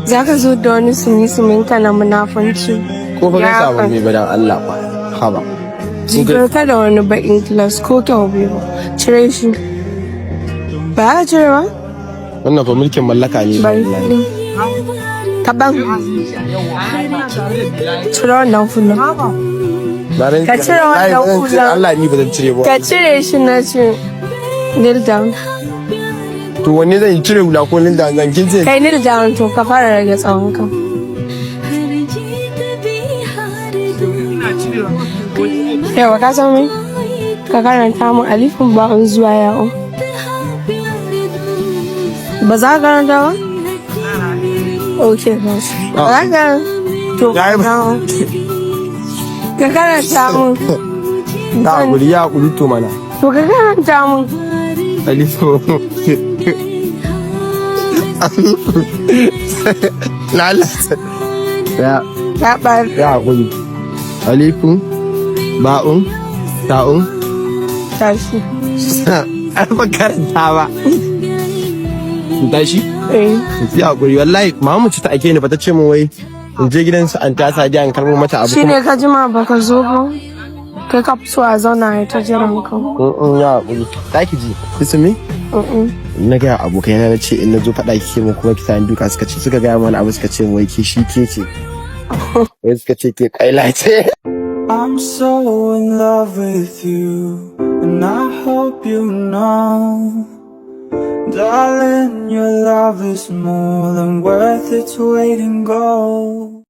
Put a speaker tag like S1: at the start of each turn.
S1: Za ka zo da wani sumi-sumin ka na munafunci.
S2: Ko fa ka samu mai badan Allah ba. Haba.
S1: Jigar ka da wani baƙin kilas ko kyau biyu. Cire shi. Ba ka cire ba?
S2: Wannan fa mulkin mallaka ne.
S1: Bari. Kaban. Cire wannan fulan. Ka cire wannan fulan.
S2: Allah ni ba zan cire ba.
S1: Ka cire shi na ce. Kneel down.
S2: To wanne zan cire hula ko kneel down zan kince?
S1: Kai kneel down to ka fara rage tsawon ka. Yawa ka san me? Ka karanta mu alifin ba'un zuwa ya'u. Ba za ka karanta ba? Ok, ba za ka to ka karanta mu.
S2: Ta guri ya kuri to mana.
S1: To ka karanta mu.
S2: Alifu. Lalata.
S1: Ya bar.
S2: Ya kuri. Alifu. Ba'un. Ta'un.
S1: Tashi.
S2: An ba karanta ba. Tashi? Ya hakuri wallahi mama ce ta ake ni ba ta ce min wai in je gidansu an ta sadiya in karbo mata abu.
S1: Shine ka jima baka zo ba. Kai ka so a zauna ya ta jiran ka.
S2: Ya hakuri. Taki ji. Bismi? Na ga abokai na ce in na zo faɗa kike mun kuma ki sani duka suka ga mana abu suka ce wai ke shi ke ce. Wai suka ce ke kwaila ce.
S3: I'm so in love with you, and I hope you know, darling, your love is more than worth its weight in gold.